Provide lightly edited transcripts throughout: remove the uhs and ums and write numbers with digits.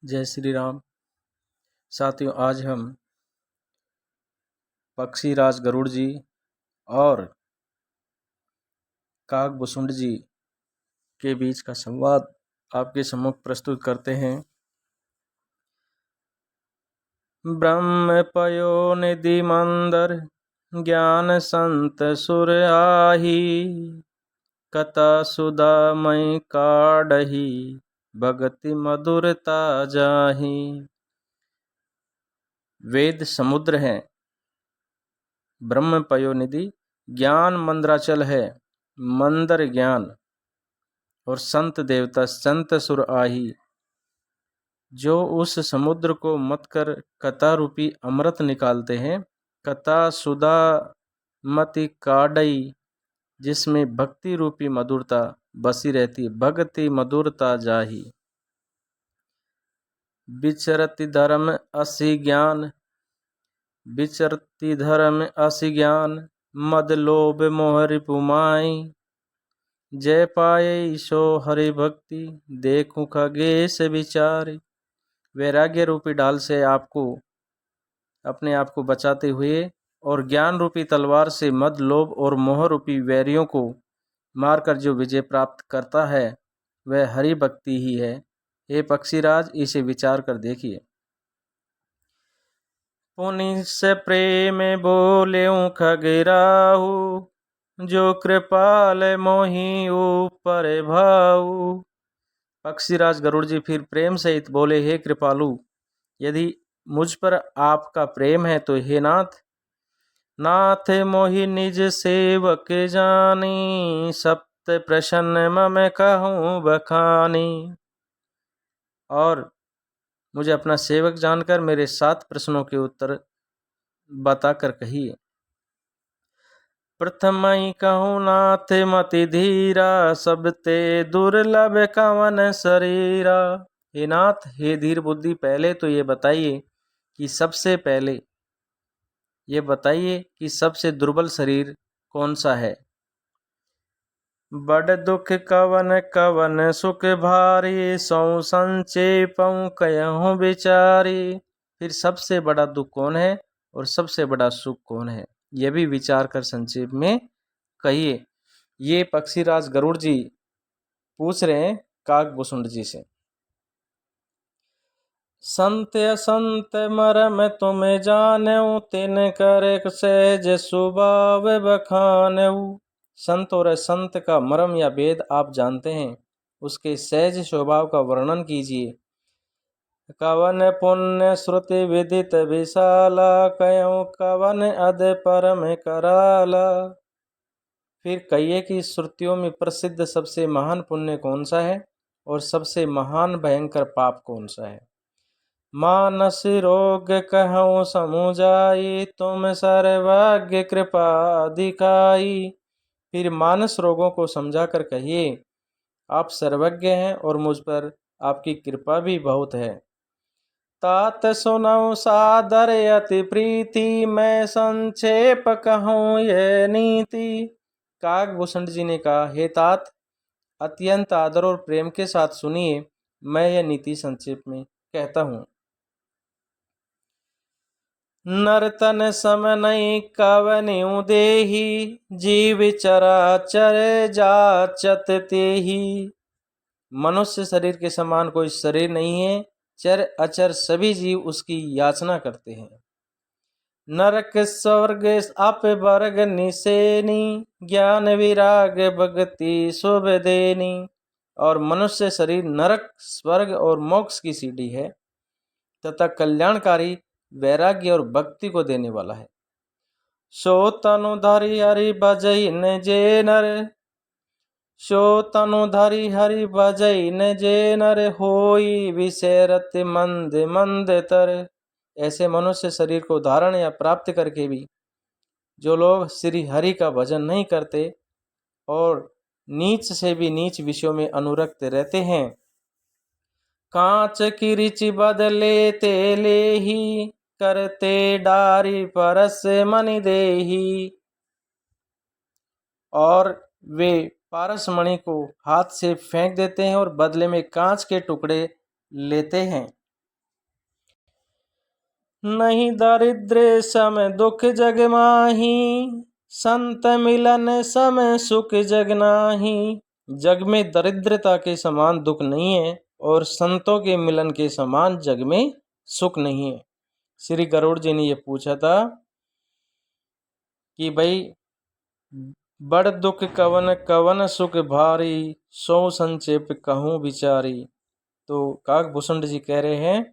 जय श्री राम। साथियों, आज हम पक्षीराज गरुड़ जी और काकभुसुंड जी के बीच का संवाद आपके सम्मुख प्रस्तुत करते हैं। ब्रह्म पयो निधि मंदर ज्ञान संत सुर आही, कथा सुधा मई काढ़ही भगति मधुरता जाही। वेद समुद्र है, ब्रह्म पयोनिधि ज्ञान मंद्राचल है, मंदर ज्ञान, और संत देवता संत सुर आही, जो उस समुद्र को मत कर कथा रूपी अमृत निकालते हैं। कथा सुधा मति काढ़ई, जिसमें भक्ति रूपी मधुरता बसी रहती, भक्ति मधुरता जाही। विचरति धर्म असि ज्ञान, विचरति धर्म असि ज्ञान, मद लोभ मोह रिपुमाई, जय पाये सो हरि भक्ति देखूं खगेश विचारी। वैराग्य रूपी ढाल से आपको अपने आप को बचाते हुए और ज्ञान रूपी तलवार से मद लोभ और मोह रूपी वैरियों को मारकर जो विजय प्राप्त करता है वह हरि भक्ति ही है। हे पक्षीराज, इसे विचार कर देखिए। पुनि से प्रेम बोलेऊं खगेराहू, जो कृपाल मोहि ऊपर भाऊ। पक्षीराज गरुड़ जी फिर प्रेम सहित बोले, हे कृपालु, यदि मुझ पर आपका प्रेम है तो हे नाथ, नाथ मोहि निज सेवक जानी, सप्त प्रसन्न मम कहूँ बखानी। और मुझे अपना सेवक जानकर मेरे 7 प्रश्नों के उत्तर बताकर कहिए। प्रथमई कहूँ नाथ मति धीरा, सबते दुर्लभ कवन शरीरा। हे नाथ, हे धीर बुद्धि, पहले तो ये बताइए कि सबसे दुर्बल शरीर कौन सा है। बड़ दुख कवन कवन सुख भारी, सौ संचेपऊं कहूँ विचारी। फिर सबसे बड़ा दुख कौन है और सबसे बड़ा सुख कौन है, यह भी विचार कर संक्षेप में कहिए। ये पक्षीराज गरुड़ जी पूछ रहे हैं काकभुसुंड जी से। संत असंत मरम तुम जानऊ, तिन कर सहज स्वभाव बखानऊ। संत और असंत का मर्म या भेद आप जानते हैं, उसके सहज स्वभाव का वर्णन कीजिए। कवन पुण्य श्रुति विदित विशाला, कयों कवन अध परम कराला। फिर कहिए कि श्रुतियों में प्रसिद्ध सबसे महान पुण्य कौन सा है और सबसे महान भयंकर पाप कौन सा है। मानस रोग कहूँ समुझाई, तुम सर्वज्ञ कृपा दिखाई। फिर मानस रोगों को समझाकर कहिए, आप सर्वज्ञ हैं और मुझ पर आपकी कृपा भी बहुत है। तात सुनऊ सादर अति प्रीति, मैं संक्षेप कहूँ यह नीति। काकभुसुंड जी ने कहा, हे तात, अत्यंत आदर और प्रेम के साथ सुनिए, मैं यह नीति संक्षेप में कहता हूँ। नरतन सम नहीं कवन्यु देही, जीव चराचर जाचत तेही। मनुष्य शरीर के समान कोई शरीर नहीं है, चर अचर सभी जीव उसकी याचना करते हैं। नरक स्वर्ग अप वर्ग निसेनी, ज्ञान विराग भक्ति शुभ देनी। और मनुष्य शरीर नरक, स्वर्ग और मोक्ष की सीढ़ी है तथा कल्याणकारी वैराग्य और भक्ति को देने वाला है। सो तनुधारी हरि भजई न जे नर, सो तनुधारी हरि भजई न जे नर, होई विषयरत मंद मंद तर। ऐसे मनुष्य शरीर को धारण या प्राप्त करके भी जो लोग श्री हरि का भजन नहीं करते और नीच से भी नीच विषयों में अनुरक्त रहते हैं, कांच की रिचि बदले ते लेही, करते डारी परस मणि देही। और वे पारस मणि को हाथ से फेंक देते हैं और बदले में कांच के टुकड़े लेते हैं। नहीं दरिद्र सम दुख जग माही, संत मिलन सम सुख जग नाही। जग में दरिद्रता के समान दुख नहीं है और संतों के मिलन के समान जग में सुख नहीं है। श्री गरुड़ जी ने ये पूछा था कि भाई बड़ दुख कवन कवन सुख भारी, सौ संचेप कहूँ विचारी। तो काकभूषण जी कह रहे हैं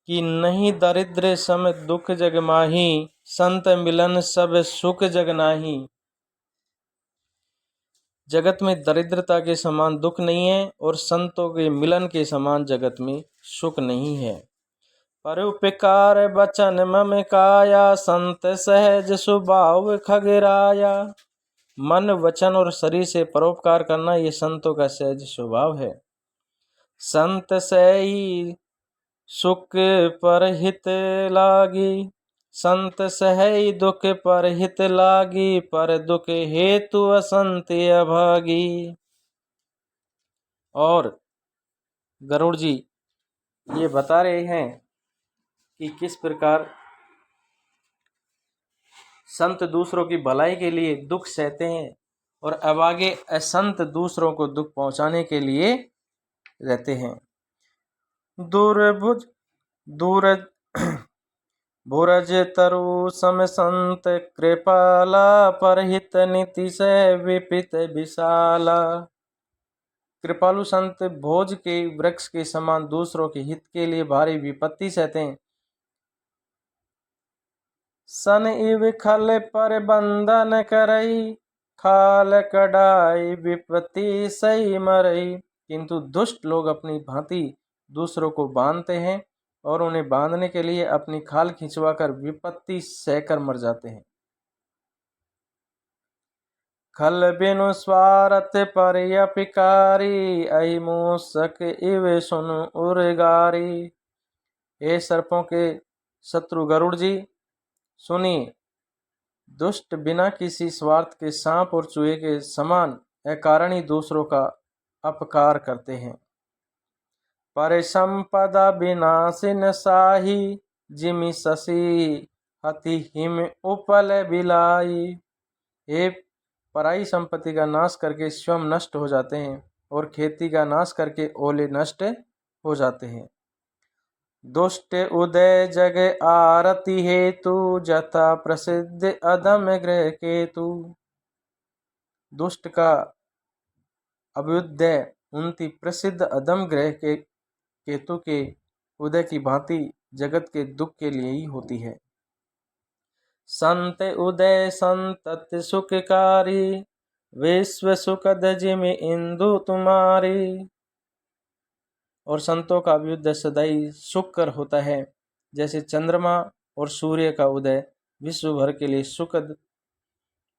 कि नहीं दरिद्र सम दुख जग माही, संत मिलन सब सुख जग नाही। जगत में दरिद्रता के समान दुख नहीं है और संतों के मिलन के समान जगत में सुख नहीं है। परोपकार बचन मम काया, संत सहज स्वभाव खगराया। मन वचन और शरीर से परोपकार करना ये संतों का सहज स्वभाव है। संत सही सुख पर हित लागी, संत सहई दुख पर हित लागी, पर दुख हेतु असंत अभागी। और गरुड़ जी ये बता रहे हैं कि किस प्रकार संत दूसरों की भलाई के लिए दुख सहते हैं और अभागे असंत दूसरों को दुख पहुंचाने के लिए रहते हैं। दूरभुज दूर भुरज तरु सम संत कृपाला, परहित नीति से विपित विशाला। कृपालु संत भोज के वृक्ष के समान दूसरों के हित के लिए भारी विपत्ति सहते हैं। सन इव खल पर बंधन करई, खाल कड़ाई विपत्ति सही मरई। किंतु दुष्ट लोग अपनी भांति दूसरों को बांधते हैं और उन्हें बांधने के लिए अपनी खाल खिंचवाकर विपत्ति सहकर मर जाते हैं। खल बिनु स्वार्थ पर अपिकारी, अहि मूसक इव सुन उर्गारी। हे सर्पों के शत्रु गरुड़ जी सुनिए, दुष्ट बिना किसी स्वार्थ के सांप और चूहे के समान अकारण ही दूसरों का अपकार करते हैं। पर संपदा विनाशिन साही, जिमि शशि हति हिम उपल बिलाई। हे पराई संपत्ति का नाश करके स्वयं नष्ट हो जाते हैं और खेती का नाश करके ओले नष्ट हो जाते हैं। दुष्ट उदय जग आरती हेतु, जथा प्रसिद्ध अदम ग्रह केतु। दुष्ट का अभ्युदय उनती प्रसिद्ध अदम ग्रह के केतु के उदय की भांति जगत के दुख के लिए ही होती है। संत उदय संतत सुखकारी, विश्व सुखद जिमि इंदु तुम्हारी। और संतों का अभ्युदय सदैव सुखकर होता है, जैसे चंद्रमा और सूर्य का उदय विश्व भर के लिए सुखद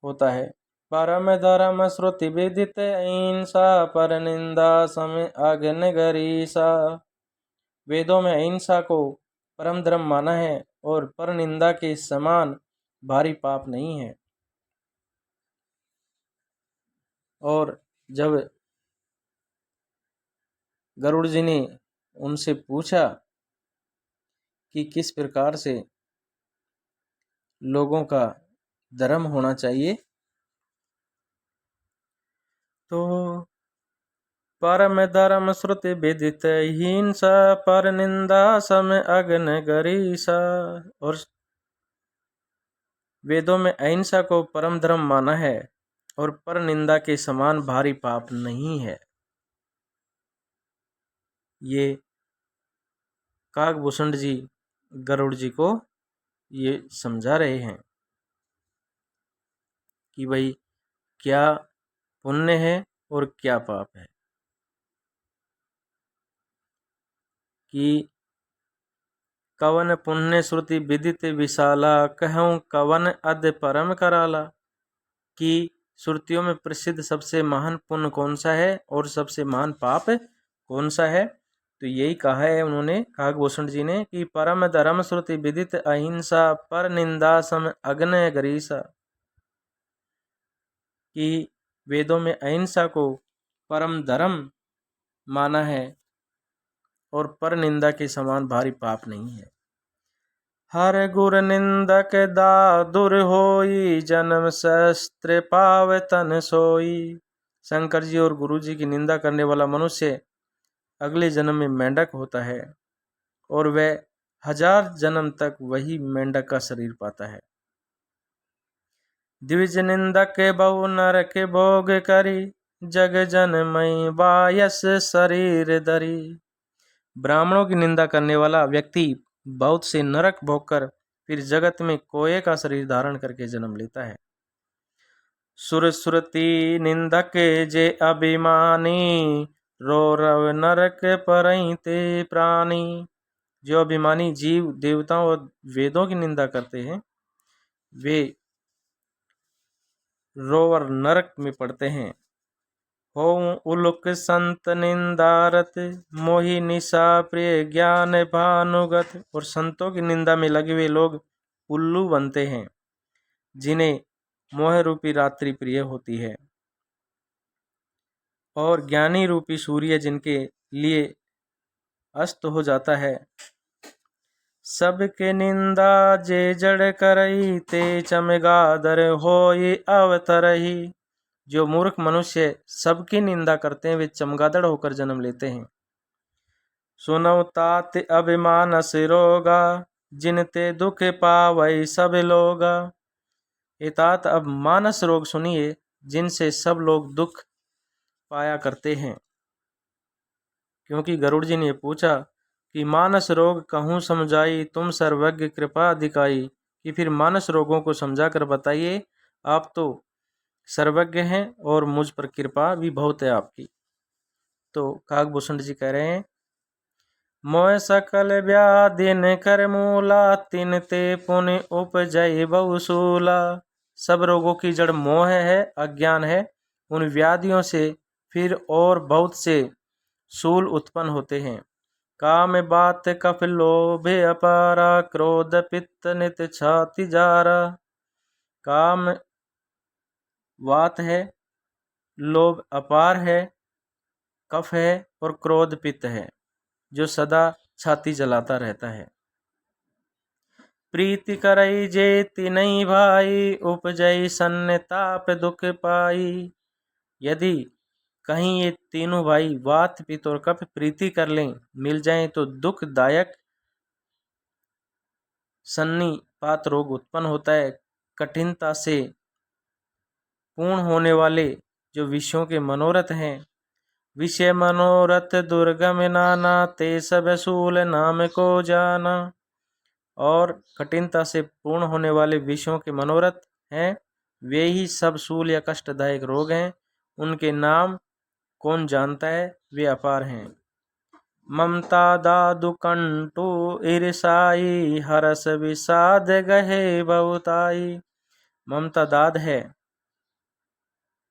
होता है। परम धर्म श्रुति विदित अहिंसा, पर निंदा सम अग्नि गरीसा। वेदों में अहिंसा को परम धर्म माना है और पर निंदा के समान भारी पाप नहीं है। और जब गरुड़ जी ने उनसे पूछा कि किस प्रकार से लोगों का धर्म होना चाहिए, तो परम धर्म श्रुति विदित हिंसा, पर निंदा सम अग्नि गरीसा। और वेदों में अहिंसा को परम धर्म माना है और पर निंदा के समान भारी पाप नहीं है। ये काकभूषण जी गरुड़ जी को ये समझा रहे हैं कि भाई क्या पुण्य है और क्या पाप है। कि कवन पुण्य श्रुति विदित विशाला, कहूँ कवन अद परम कराला। कि श्रुतियों में प्रसिद्ध सबसे महान पुण्य कौन सा है और सबसे महान पाप कौन सा है। तो यही कहा है उन्होंने काकभूषण जी ने कि परम धर्म श्रुति विदित अहिंसा, पर निंदा सम अग्नि गरीसा। कि वेदों में अहिंसा को परम धर्म माना है और पर निंदा के समान भारी पाप नहीं है। हर गुर निंदक दादुर होई, जन्म शस्त्र पाव तन सोई। शंकर जी और गुरु जी की निंदा करने वाला मनुष्य अगले जन्म में मेंढक होता है और वह 1000 जन्म तक वही मेंढक का शरीर पाता है। द्विज निंदक बहु नरक भोग करी, जग जन मई बायस शरीर धरी। ब्राह्मणों की निंदा करने वाला व्यक्ति बहुत से नरक भोग कर फिर जगत में कोये का शरीर धारण करके जन्म लेता है। सुर सुरती निंदक जे अभिमानी, रो रव नरक परई ते प्राणी। जो अभिमानी जीव देवताओं और वेदों की निंदा करते हैं वे रोवर नरक में पड़ते हैं। हो उलुक संत निंदारत, मोहि निशा प्रिय ज्ञान भानुगत। और संतों की निंदा में लगे हुए लोग उल्लू बनते हैं जिन्हें मोह रूपी रात्रि प्रिय होती है, और ज्ञानी रूपी सूर्य जिनके लिए अस्त हो जाता है। सबके निंदा जे जड़ करई, ते चमगादर होई अवतरही। जो मूर्ख मनुष्य सबकी निंदा करते हैं वे चमगादड़ होकर जन्म लेते हैं। सुनौ तात अभिमान सिरोगा, जिनते दुख पावई सब लोगा। तात अब मानस रोग सुनिए जिनसे सब लोग दुख पाया करते हैं। क्योंकि गरुड़ जी ने पूछा कि मानस रोग कहूँ समझाई, तुम सर्वज्ञ कृपा अधिकाई। कि फिर मानस रोगों को समझा कर बताइए, आप तो सर्वज्ञ हैं और मुझ पर कृपा भी बहुत है आपकी। तो काकभूषण जी कह रहे हैं, मोह सकल व्याधि न कर मूला, तिन ते पुण्य उपजय बहुसूला। सब रोगों की जड़ मोह है, अज्ञान है। उन व्याधियों से फिर और बहुत से शूल उत्पन्न होते हैं। काम बात कफ लोभ अपारा, क्रोध पित्त नित छाति जारा। काम वात है, लोभ अपार है, कफ है और क्रोध पित्त है जो सदा छाती जलाता रहता है। प्रीति करई जे तिनई भाई, उपजई सन्नताप दुख पाई। यदि कहीं ये तीनों भाई वात पित्त और कफ प्रीति कर लें, मिल जाएं तो दुखदायक सन्निपात रोग उत्पन्न होता है। कठिनता से पूर्ण होने वाले जो विषयों के मनोरथ हैं, विषय मनोरथ दुर्गम नाना, ते सब सूल नाम को जाना। और कठिनता से पूर्ण होने वाले विषयों के मनोरथ हैं, वे ही सब सूल या कष्टदायक रोग हैं। उनके नाम कौन जानता है, वे अपार हैं। ममता दादु कंटु ईर्षाई, हरस विषाद गहे बहुताई। ममता दाद है,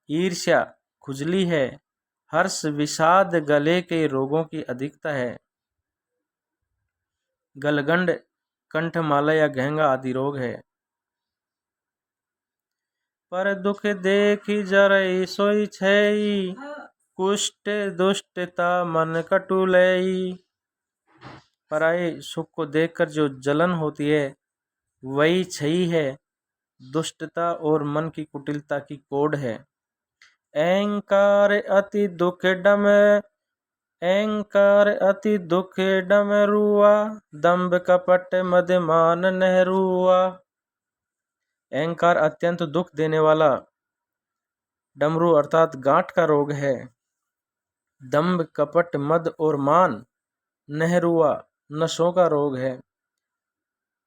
ईर्ष्या खुजली है, हर्ष विषाद गले के रोगों की अधिकता है। गलगंड कंठमाला या घेंगा आदि रोग है। पर दुख देखी जरई सोई छई, कुष्ठ दुष्टता मन कटुलई। पराये सुख को देखकर जो जलन होती है वही छई है, दुष्टता और मन की कुटिलता की कोढ़ है। अहंकार अति दुख डम, अहंकार अति दुख डमरुआ, दंभ कपट मदमान नहरुआ। अहंकार अत्यंत दुख देने वाला डमरू अर्थात गांठ का रोग है। दंभ कपट मद और मान नहरुआ नशों का रोग है।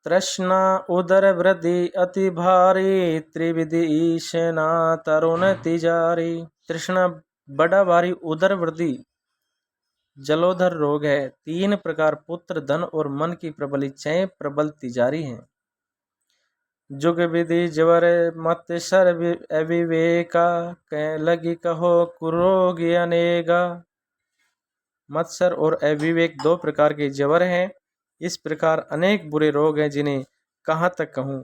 तृष्णा उदर वृद्धि अति भारी, त्रिविधि ईशना तरुण तिजारी। तृष्णा बड़ा भारी, उदर वृद्धि जलोधर रोग है। 3 प्रकार पुत्र धन और मन की प्रबल इच्छाएं प्रबल तिजारी हैं। जुग विधि जवर मत सर अविवेका, कह लगी कहो कुरोग अनेगा। मत्सर और अविवेक 2 प्रकार के जवर हैं। इस प्रकार अनेक बुरे रोग हैं जिन्हें कहाँ तक कहूँ।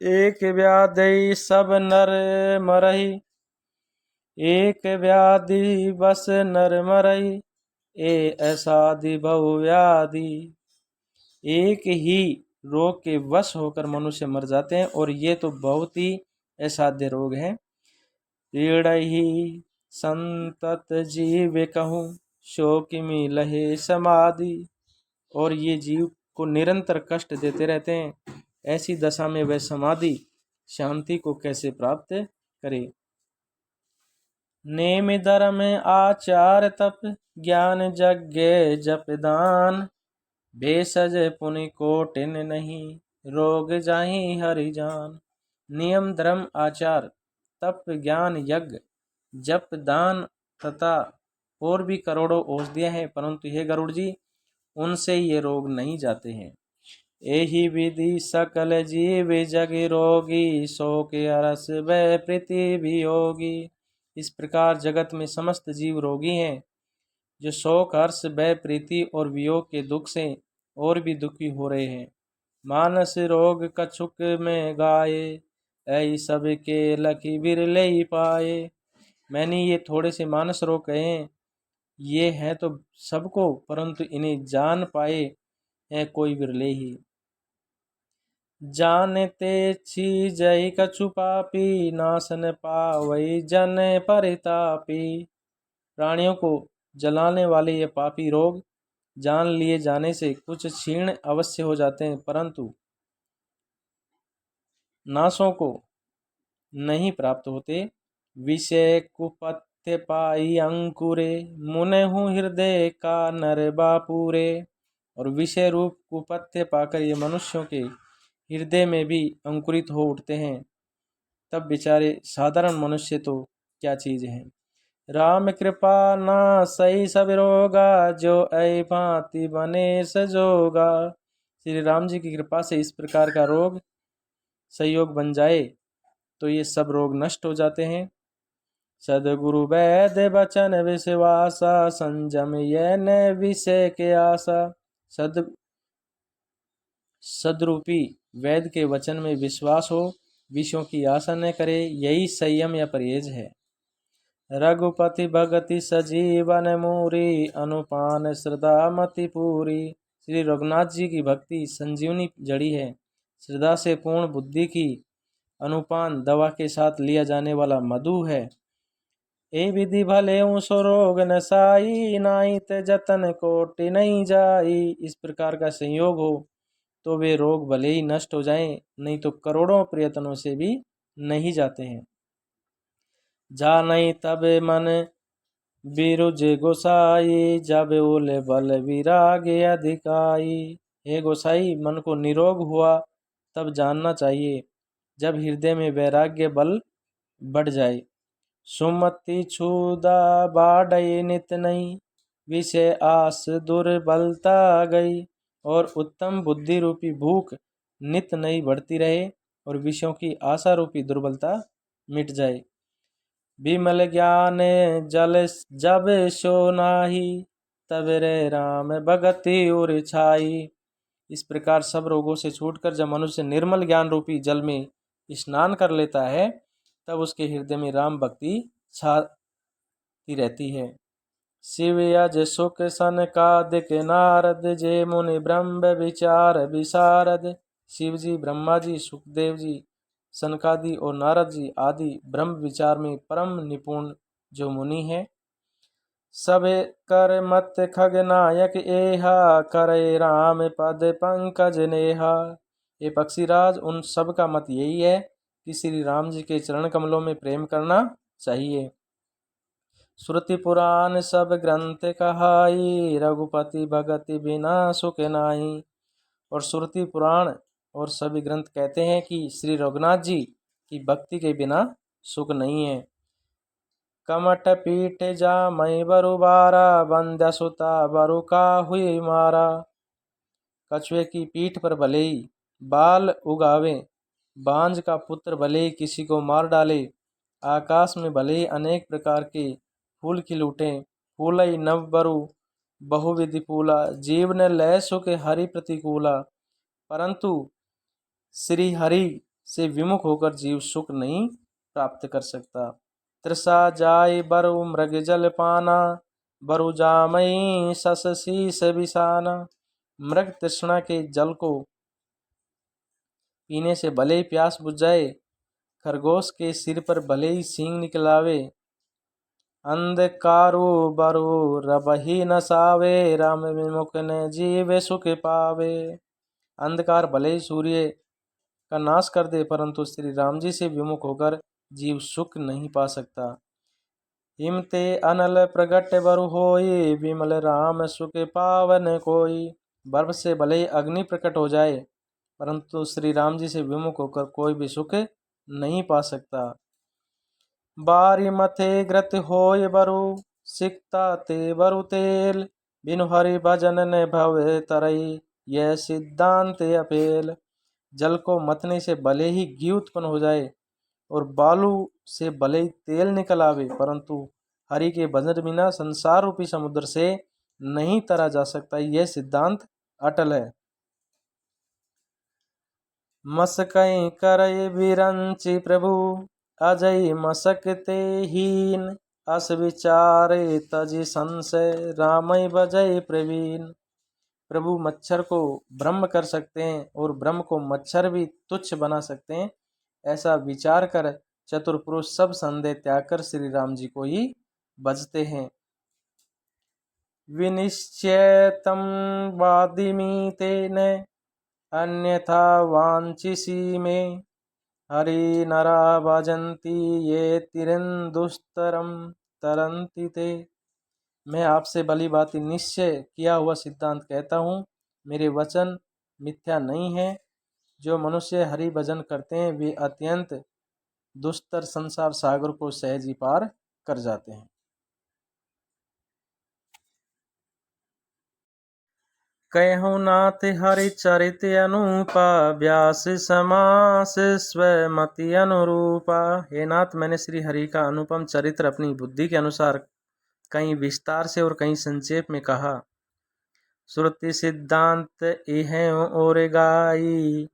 एक व्याधि सब नर मरही, एक व्याधि बस नर मरही, ए असाधि बहु व्याधि। एक ही रोग के वश होकर मनुष्य मर जाते हैं, और ये तो बहुत ही असाध्य रोग है। पीड़हि संतत जीव कहूँ, शोक मिलहे समाधि। और ये जीव को निरंतर कष्ट देते रहते हैं। ऐसी दशा में वह समाधि शांति को कैसे प्राप्त करे। नेम धर्म आचार तप, ज्ञान यज्ञ जप दान। भेषज पुनि कोटिन नहीं, रोग जाहि हरि जान। नियम धर्म आचार तप ज्ञान यज्ञ जप दान तथा और भी करोड़ों औषधियां हैं, परंतु हे गरुड़ जी, उनसे ये रोग नहीं जाते हैं। एहि विधि सकल जीव जग रोगी, शोक अरस वै प्रीति वियोगी। इस प्रकार जगत में समस्त जीव रोगी हैं, जो शोक हर्ष भय प्रीति और वियोग के दुख से और भी दुखी हो रहे हैं। मानस रोग कछुक में गाये, ऐ सब के लखी बिरले ही पाए। मैंने ये थोड़े से मानस रोग कहे हैं, ये हैं तो सबको, परंतु इन्हें जान पाए है कोई बिरले ही। जानते छी जय कछु पापी, नासन पावई जन परितापी। प्राणियों को जलाने वाले ये पापी रोग जान लिए जाने से कुछ क्षीण अवश्य हो जाते हैं, परंतु नाशों को नहीं प्राप्त होते। विषय कुपथ्य पाई अंकुरे, मुनहु हृदय का नर बापूरे। और विषय रूप कुपथ्य पाकर ये मनुष्यों के हृदय में भी अंकुरित हो उठते हैं, तब बेचारे साधारण मनुष्य तो क्या चीज है। राम कृपा ना सही सब रोगा, जो ऐ भांति बने सजोगा। श्री राम जी की कृपा से इस प्रकार का रोग संयोग बन जाए तो ये सब रोग नष्ट हो जाते हैं। सदगुरु वैद बचन विश्वासा, संजम ये न विषय के आशा। सदरूपी वेद के वचन में विश्वास हो, विषयों की आशा न करे, यही संयम या परहेज है। रघुपति भगति सजीवन मूरी, अनुपान श्रद्धा मति पूरी। श्री रघुनाथ जी की भक्ति संजीवनी जड़ी है, श्रद्धा से पूर्ण बुद्धि की अनुपान दवा के साथ लिया जाने वाला मधु है। ए विधि भले सो रोग न साई, नाई ते जतन कोटि नहीं जाई। इस प्रकार का संयोग हो तो वे रोग भले ही नष्ट हो जाएं, नहीं तो करोड़ों प्रयत्नों से भी नहीं जाते हैं। जा नहीं तब मन बिरुज गोसाई, जब ओले बल विरागे अधिकाई। हे गोसाई, मन को निरोग हुआ तब जानना चाहिए, जब हृदय में वैराग्य बल बढ़ जाए। सुमति छूदा बाडई नित नहीं, विषय आस दुर्बलता गई। और उत्तम बुद्धि रूपी भूख नित नई बढ़ती रहे, और विषयों की आशा रूपी दुर्बलता मिट जाए। विमल ज्ञान जल जब सो नाही, तब रे राम भगति उर छाई। इस प्रकार सब रोगों से छूटकर जब मनुष्य निर्मल ज्ञान रूपी जल में स्नान कर लेता है, तब उसके हृदय में राम भक्ति छाती रहती है। शिव यज सुख सनकादिक नारद, जे मुनि ब्रह्म विचार विशारद। शिव जी, ब्रह्मा जी, सुखदेव जी, सनकादि और नारद जी आदि ब्रह्म विचार में परम निपुण जो मुनि हैं, सब कर मत खगनायक एहा, करे राम पद पंकज नेहा। ये पक्षीराज, उन सब का मत यही है कि श्री राम जी के चरण कमलों में प्रेम करना चाहिए। श्रुति पुराण सब ग्रंथ कहाई, रघुपति भगति बिना सुख नाही। और श्रुति पुराण और सभी ग्रंथ कहते हैं कि श्री रघुनाथ जी की भक्ति के बिना सुख नहीं है। कमठ पीठ जा मई बरु बारा, बंध्या सुता बरु का हुई मारा। कछुए की पीठ पर भले ही बाल उगावे, बांझ का पुत्र भले ही किसी को मार डाले, आकाश में भले ही अनेक प्रकार के फूल खिल उठे, फूलई नव बरु बहुविधि फूला, जीव ने लय सुख हरि प्रतिकूला। परंतु श्री हरि से विमुख होकर जीव सुख नहीं प्राप्त कर सकता। तृषा जाय बरु मृग जल पाना, बरु जामई सस शीस बिसाना। मृग तृष्णा के जल को पीने से भले ही प्यास बुझ जाए, खरगोश के सिर पर भले ही सींग निकल आवे, अंधकारो बरो रबहि न सावे, राम विमुख ने जीवे सुख पावे। अंधकार भले ही सूर्य का नाश कर दे, परंतु श्री राम जी से विमुख होकर जीव सुख नहीं पा सकता। हिमते अनल प्रगट बरु होई, विमल राम सुख पावन कोई। बर्फ से भले ही अग्नि प्रकट हो जाए, परंतु श्री राम जी से विमुख होकर कोई भी सुख नहीं पा सकता। बारी मथे ग्रत होय बरु, सिकता ते बरु तेल, बिनु हरि भजन ने भव तरई, यह सिद्धांत अपेल। जल को मथने से भले ही घी उत्पन्न हो जाए और बालू से भले ही तेल निकल आवे, परंतु हरि के भजन बिना संसार रूपी समुद्र से नहीं तरा जा सकता। यह सिद्धांत अटल है। मसकई करय बिरंचि प्रभु, अजय मसकते हीन, अस विचारे तजि संशय, रामय भजय प्रवीण। प्रभु मच्छर को ब्रह्म कर सकते हैं और ब्रह्म को मच्छर भी तुच्छ बना सकते हैं, ऐसा विचार कर चतुर पुरुष सब संदेह त्याग कर श्री राम जी को ही भजते हैं। विनिश्चयतम वादिमी तेन, अन्यथा वांछिसी में, हरि नरा भजन्ति ये तिरंदुस्तरम तरंति ते। मैं आपसे भली भांति निश्चय किया हुआ सिद्धांत कहता हूँ, मेरे वचन मिथ्या नहीं है। जो मनुष्य हरि भजन करते हैं वे अत्यंत दुस्तर संसार सागर को सहज ही पार कर जाते हैं। कहु नाथ हरि चरित अनुपा, व्यास समास स्वमति अनुरूपा। हे नाथ, मैंने श्री हरि का अनुपम चरित्र अपनी बुद्धि के अनुसार कहीं विस्तार से और कहीं संक्षेप में कहा। श्रुति सिद्धांत इह और गाई,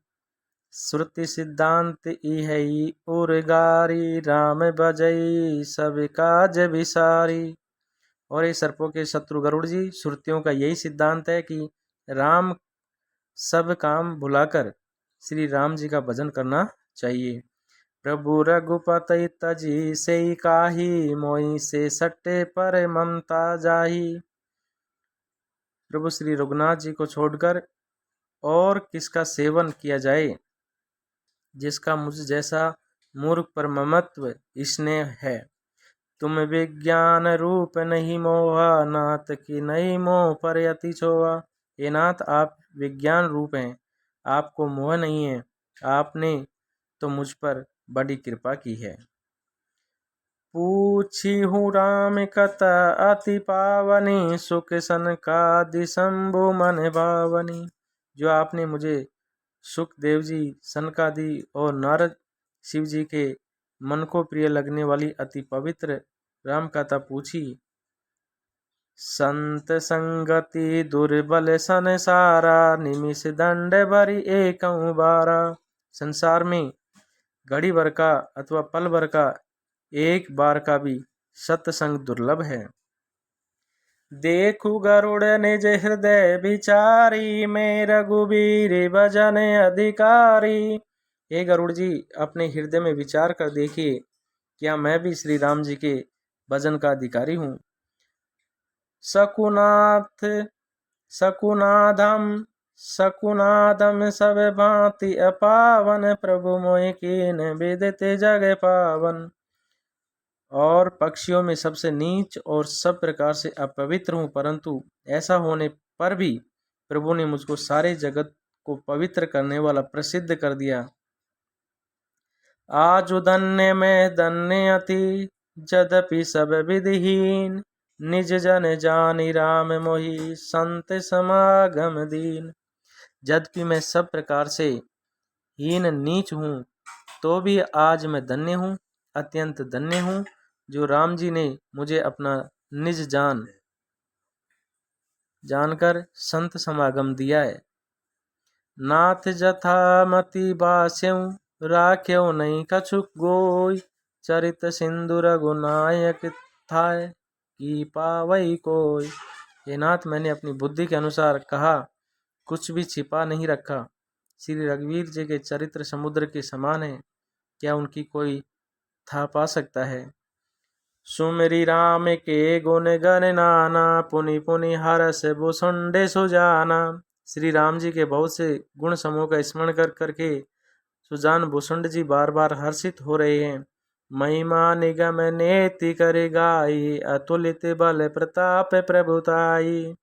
श्रुति सिद्धांत इह और गारी, राम भजई सब काज विसारी। और ये सर्पों के शत्रु गरुड़ जी, श्रुतियों का यही सिद्धांत है कि राम सब काम भुलाकर श्री राम जी का भजन करना चाहिए। प्रभु रघुपति तजी से काही, मोई से सट्टे पर ममता जाही। प्रभु श्री रघुनाथ जी को छोड़कर और किसका सेवन किया जाए, जिसका मुझ जैसा मूर्ख पर ममत्व स्नेह है। तुम विज्ञान रूप नहीं मोहा, नाथ की नहीं मोह पर अति छोहा। हे नाथ, आप विज्ञान रूप हैं, आपको मोह नहीं है, आपने तो मुझ पर बड़ी कृपा की है। पूछी हूँ राम कथा अति पावनी, सुख सनकादि शंभु मन भावनी। जो आपने मुझे सुखदेव जी, सनकादि और नारद शिव जी के मन को प्रिय लगने वाली अति पवित्र राम कथा पूछी। संत संगति दुर्बल संसारा, निमिष दंड भरी एक बारा। संसार में घड़ी भर का अथवा पल भर का एक बार का भी सत्संग दुर्लभ है। देखु गरुड़ निज हृदय विचारी, में रघुबीर भजन अधिकारी। हे गरुड़ जी, अपने हृदय में विचार कर देखिए, क्या मैं भी श्री राम जी के भजन का अधिकारी हूँ। सकुनाथ सकुनादम सब भांति अपावन, प्रभु मोहि कीन विदित जग पावन। और पक्षियों में सबसे नीच और सब प्रकार से अपवित्र हूँ, परंतु ऐसा होने पर भी प्रभु ने मुझको सारे जगत को पवित्र करने वाला प्रसिद्ध कर दिया। आज धन्य में धन्य अति, यद्यपि सब विधिहीन, निज जन जानि राम मोहि, संत समागम दीन। यद्यपि मैं सब प्रकार से हीन नीच हूँ, तो भी आज मैं धन्य हूँ, अत्यंत धन्य हूँ, जो राम जी ने मुझे अपना निज जानकर संत समागम दिया है। नाथ जथा मति बास्यऊ, राख्यो नहीं कछु गोय, चरित सिंधु रघुनायक थाय, की पावई कोय। हे नाथ, मैंने अपनी बुद्धि के अनुसार कहा, कुछ भी छिपा नहीं रखा। श्री रघुवीर जी के चरित्र समुद्र के समान है, क्या उनकी कोई था पा सकता है। सुमिरी राम के गुण गण नाना, पुनि पुनि हरस भुसुंडे सुजाना। श्री राम जी के बहुत से गुण समूह का स्मरण कर करके सुजान भुसुंड जी बार बार हर्षित हो रहे हैं। महिमा निगम नेति कर गाई, अतुलित बल प्रताप प्रभुताई।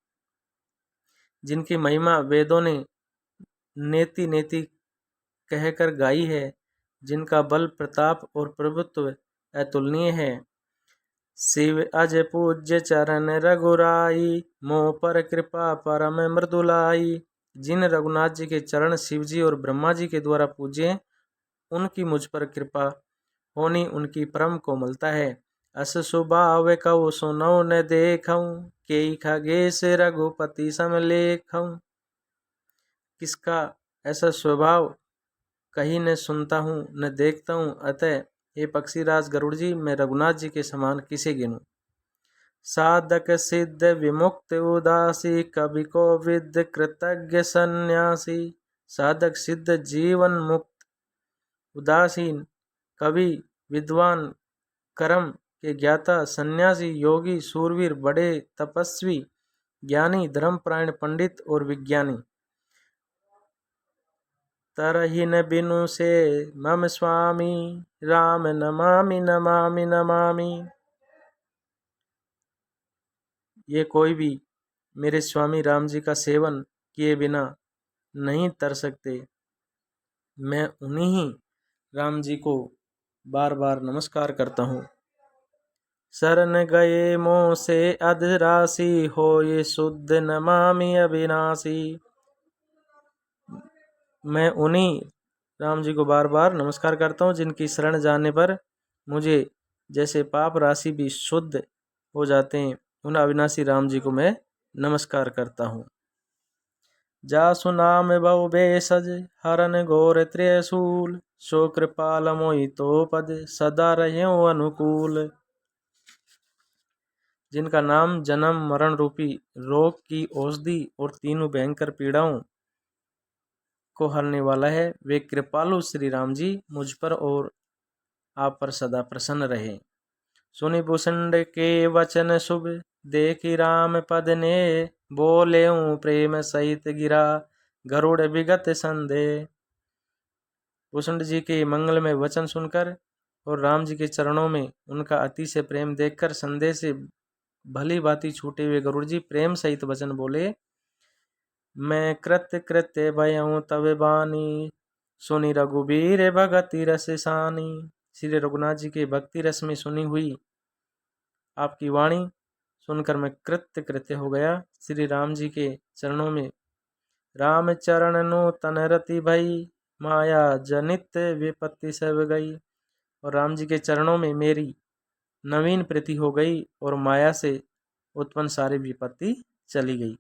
जिनकी महिमा वेदों ने नेति नेति कहकर गाई है, जिनका बल प्रताप और प्रभुत्व अतुलनीय है। शिव अज पूज्य चरण रघुराई, मोह पर कृपा परम मृदुलाई। जिन रघुनाथ जी के चरण शिव जी और ब्रह्मा जी के द्वारा पूज्य, उनकी मुझ पर कृपा होनी उनकी परम कोमलता है। अस स्वभाव कहु सुनौ न देखऊं, के खगेश रघुपति सम लेखऊं। किसका ऐसा स्वभाव कहीं न सुनता हूँ न देखता हूँ, अतः हे पक्षीराज गरुड़ जी, मैं रघुनाथ जी के समान किसे गिनूं। साधक सिद्ध विमुक्त उदासी, कवि को विद कृतज्ञ सन्यासी। साधक सिद्ध जीवन मुक्त उदासीन, कवि विद्वान कर्म के ज्ञाता सन्यासी योगी सूरवीर बड़े तपस्वी ज्ञानी धर्मपरायण पंडित और विज्ञानी। तरहीन बिनु से मम स्वामी, राम नमामि नमामि नमामि। ये कोई भी मेरे स्वामी राम जी का सेवन किए बिना नहीं तर सकते। मैं उन्हीं ही राम जी को बार बार नमस्कार करता हूँ। शरण गए मोह से अधरासी, हो ये शुद्ध नमामि अविनाशी। मैं उन्हीं राम जी को बार बार नमस्कार करता हूँ, जिनकी शरण जाने पर मुझे जैसे पाप राशि भी शुद्ध हो जाते हैं। उन अविनाशी राम जी को मैं नमस्कार करता हूँ। जासु नाम बहु बेसज, हरन घोर त्रिशूल। सो कृपाल मोहि तो पद, सदा रह्यो अनुकूल। जिनका नाम जन्म मरण रूपी रोग की औषधि और तीनों भयंकर पीड़ाओं को हरने वाला है, वे कृपालु श्री राम जी मुझ पर और आप पर सदा प्रसन्न रहे। सुनि भुसुंड के वचन शुभ, देखी राम पद ने। बोले प्रेम सहित गिरा, गरुड़ विगत संदेह। भुसुंड जी के मंगलमय वचन सुनकर और राम जी के चरणों में उनका अति से प्रेम देखकर संदेह से भली भांति छूटे हुए गरुड़ जी प्रेम सहित वचन बोले। मैं कृत्य कृत्य भयऊं तब बानी, सुनि रघुबीर भगति रस सानी। श्री रघुनाथ जी के भक्ति रस में सुनी हुई आपकी वाणी सुनकर मैं कृत्य कृत्य हो गया। श्री राम जी के चरणों में राम चरण नो तन रति भई, माया जनित विपत्ति सब गई। और राम जी के चरणों में मेरी नवीन प्रीति हो गई और माया से उत्पन्न सारी विपत्ति चली गई।